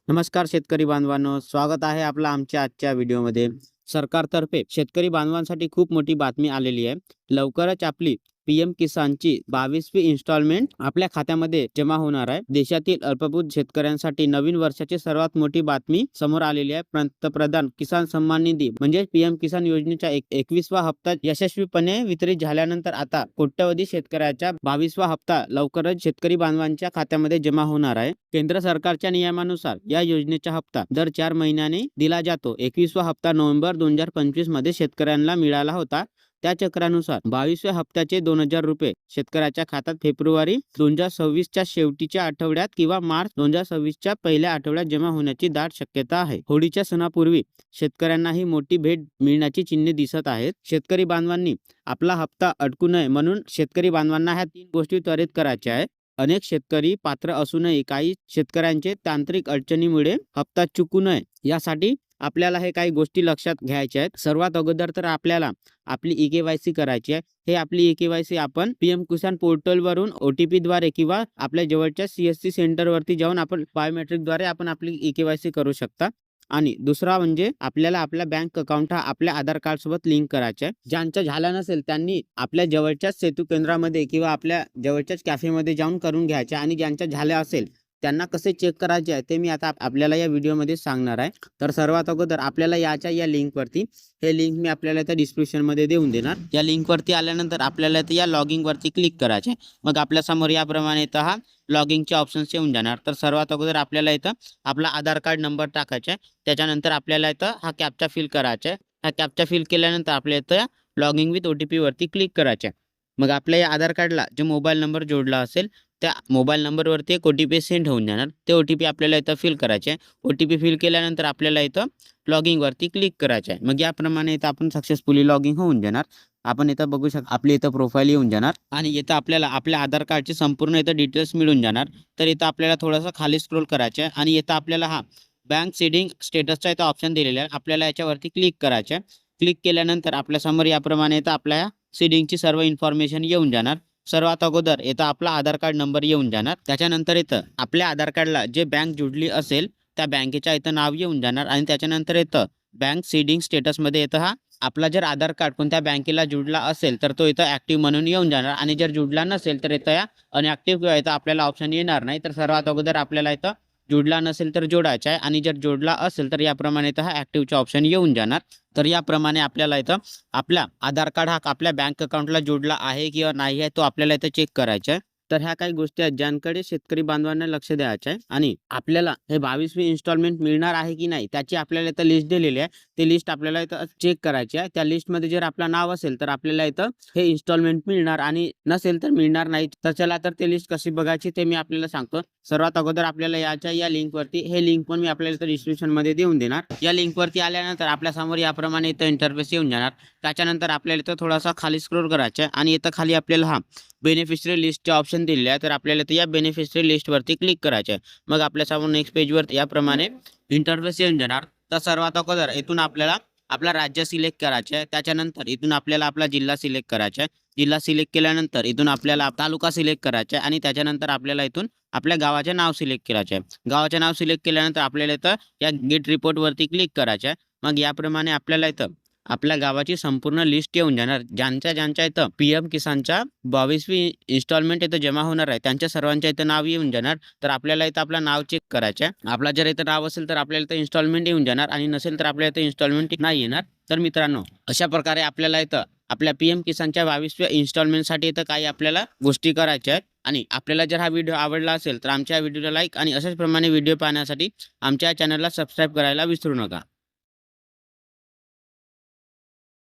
नमस्कार शेतकरी बांधवांनो, स्वागत आहे आपलं आमच्या आजच्या व्हिडिओमध्ये. सरकारतर्फे शेतकरी बांधवांसाठी खूप मोठी बातमी आलेली आहे. लवकरच आपली पीएम किसानची 22वी इन्स्टॉलमेंट आपल्या खात्यामध्ये जमा होणार आहे. देशातील अल्पभूत शेतकऱ्यांसाठी नवीन वर्षाची सर्वात मोठी बातमी समोर आलेली आहे. पंतप्रधान किसान सन्मान निधी म्हणजे पीएम किसान योजनेचा 21वा हप्ता यशस्वीपणे वितरित झाल्यानंतर आता कोट्यवधी शेतकऱ्याचा 22वा हप्ता लवकरच शेतकरी बांधवांच्या खात्यामध्ये जमा होणार आहे. केंद्र सरकारच्या नियमानुसार या योजनेचा हप्ता दर 4 महिन्यांनी दिला जातो. 21वा हप्ता नोव्हेंबर 2025 मध्ये शेतकऱ्यांना मिळाला होता. त्या चक्रानुसार 22व्या हप्त्याचे 2000 रुपये शेतकऱ्याच्या खात्यात फेब्रुवारी 2026च्या शेवटच्या आठवड्यात किंवा मार्च 2026च्या पहिल्या आठवड्यात जमा होण्याची दाट शक्यता आहे. होळीच्या सणापूर्वी शेतकऱ्यांना ही मोठी भेट मिळण्याची चिन्हे दिसत आहेत. शेतकरी बांधवांनी आपला हप्ता अडकू नये म्हणून शेतकरी बांधवांना ह्या 3 गोष्टी त्वरित करायच्या आहेत. अनेक शेतकरी पात्र असूनही काही शेतकऱ्यांचे तांत्रिक अडचणीमुळे हप्ता चुकू नये यासाठी आपल्याला हे काही गोष्टी लक्षात घ्यायच्या आहेत. सर्वात अगोदर तर आपल्याला आपली ई-के-वाय-सी करायची आहे. हे आपली ई-के-वाय-सी आपण पीएम किसान पोर्टलवरून OTP द्वारे किंवा आपल्या जवळच्या CSC सेंटरवरती जाऊन आपण बायोमेट्रिकद्वारे आपण आपली ई-के-वाय-सी करू शकता. आणि दुसरा म्हणजे आपल्याला आपला बँक अकाउंट हा आपल्या आधार कार्ड सोबत लिंक करायचा आहे. ज्यांचं झालं नसेल त्यांनी आपल्या जवळच्याच सेतू केंद्रामध्ये किंवा आपल्या जवळच्याच कॅफेमध्ये जाऊन करून घ्यायचे. आणि ज्यांचं झालं असेल त्यांना कसे चेक करायचे आहे ते मी आता आपल्याला या व्हिडिओमध्ये सांगणार आहे. तर सर्वात अगोदर आपल्याला या लिंकवरती, हे लिंक मी आपल्याला इथं डिस्क्रिप्शनमध्ये देऊन देणार. या लिंकवरती आल्यानंतर आपल्याला इथं या लॉगिंगवरती क्लिक करायचे. मग आपल्यासमोर याप्रमाणे इथं हा लॉगिंगचे ऑप्शन्स येऊन जाणार. तर सर्वात अगोदर आपल्याला इथं आपला आधार कार्ड नंबर टाकायचा आहे. त्याच्यानंतर आपल्याला इथं हा कॅप्चा फिल करायचा आहे. हा कॅप्चा फिल केल्यानंतर आपल्या इथं लॉगिंग विथ OTP वरती क्लिक करायचे. मग आपल्या या आधार कार्डला जो मोबाईल नंबर जोडला असेल त्या मोबाईल नंबरवरती एक OTP सेंड होऊन जाणार. ते OTP आपल्याला इथं फिल करायचे आहे. OTP फिल केल्यानंतर आपल्याला इथं लॉगिंगवरती क्लिक करायचे आहे. मग याप्रमाणे इथं आपण सक्सेसफुली लॉगिंग होऊन जाणार. आपण इथं बघू शकता आपली इथं प्रोफाईल येऊन जाणार आणि इथं आपल्याला आपल्या आधार कार्डचे संपूर्ण इथं डिटेल्स मिळून जाणार. तर इथं आपल्याला थोडंसं खाली स्क्रोल करायचं आहे आणि इथं आपल्याला हा बँक सीडिंग स्टेटसचा इथं ऑप्शन दिलेला आहे. आपल्याला याच्यावरती क्लिक करायचं आहे. क्लिक केल्यानंतर आपल्यासमोर याप्रमाणे इथं आपल्या सीडिंगची सर्व इन्फॉर्मेशन येऊन जाणार. सर्वात अगोदर इथं आपला आधार कार्ड नंबर येऊन जाणार. त्याच्यानंतर इथं आपल्या आधार कार्डला जे बँक जोडली असेल त्या बँकेच्या इथं नाव येऊन जाणार आणि त्याच्यानंतर इथं बँक सीडिंग स्टेटसमध्ये इथं हा आपला जर आधार कार्ड कोणत्या बँकेला जोडला असेल तर तो इथं ॲक्टिव्ह म्हणून येऊन जाणार आणि जर जोडला नसेल तर इथं या अनॲक्टिव्ह किंवा इथं आपल्याला ऑप्शन येणार नाही. तर सर्वात अगोदर आपल्याला इथं जोडला नसेल तर जोडायचा आहे आणि जर जोडला असेल तर याप्रमाणे इथं हा ॲक्टिव्हचा ऑप्शन येऊन जाणार. तर याप्रमाणे आपल्याला इथं आपला आधार कार्ड हा आपल्या बँक अकाउंटला जोडला आहे किंवा नाही आहे तो आपल्याला इथं चेक करायचा आहे. तर ह्या काही गोष्टी आहेत ज्यांकडे शेतकरी बांधवांना लक्ष द्यायचं आहे. आणि आपल्याला हे 22वी इन्स्टॉलमेंट मिळणार आहे की नाही त्याची आपल्याला इथं लिस्ट दिलेली आहे. ते लिस्ट आपल्याला इथं चेक करायची आहे. त्या लिस्टमध्ये जर आपलं नाव असेल तर आपल्याला इथं हे इन्स्टॉलमेंट मिळणार आणि नसेल तर मिळणार नाही. तर चला तर ते लिस्ट कशी बघायची ते मी आपल्याला सांगतो. सर्वात अगोदर आपल्याला या लिंकवरती, हे लिंक पण मी आपल्याला इथं डिस्क्रिप्शनमध्ये देऊन देणार. या लिंकवरती आल्यानंतर आपल्यासमोर याप्रमाणे इथं इंटरफेस येऊन जाणार. त्याच्यानंतर आपल्याला इथं थोडासा खाली स्क्रोल करायचा आहे आणि इथं खाली आपल्याला हा बेनिफिशरी लिस्टचे ऑप्शन दिलेले आहे. तर आपल्याला इथं या बेनिफिशरी लिस्टवरती क्लिक करायचं आहे. मग आपल्यासमोर नेक्स्ट पेजवर याप्रमाणे इंटरफेस येऊन जाणार. तर सर्वात अगोदर इथून आपल्याला आपला राज्य सिलेक्ट करायचं आहे. त्याच्यानंतर इथून आपल्याला आपला जिल्हा सिलेक्ट करायचा आहे. जिल्हा सिलेक्ट केल्यानंतर इथून आपल्याला तालुका सिलेक्ट करायचा आहे आणि त्याच्यानंतर आपल्याला इथून आपल्या गावाचे नाव सिलेक्ट करायचे आहे. गावाचे नाव सिलेक्ट केल्यानंतर आपल्याला इथं या गेट रिपोर्टवरती क्लिक करायचं आहे. मग याप्रमाणे आपल्याला इथं आपल्या गावाची संपूर्ण लिस्ट येऊन जाणार. ज्यांच्या इथं पीएम किसानच्या 22वी इन्स्टॉलमेंट इथं जमा होणार आहे त्यांच्या सर्वांच्या इथं नाव येऊन जाणार. तर आपल्याला इथं आपलं नाव चेक करायचं आहे. आपला जर इथं नाव असेल तर आपल्याला इथं इन्स्टॉलमेंट येऊन जाणार आणि नसेल तर आपल्याला इथं इन्स्टॉलमेंट नाही येणार. तर मित्रांनो, अशा प्रकारे आपल्याला इथं आपल्या पीएम किसानच्या 22व्या इन्स्टॉलमेंटसाठी इथं काही आपल्याला गोष्टी करायच्या आहेत. आणि आपल्याला जर हा व्हिडिओ आवडला असेल तर आमच्या व्हिडिओला लाईक आणि अशाच प्रमाणे व्हिडिओ पाहण्यासाठी आमच्या चॅनलला सबस्क्राईब करायला विसरू नका.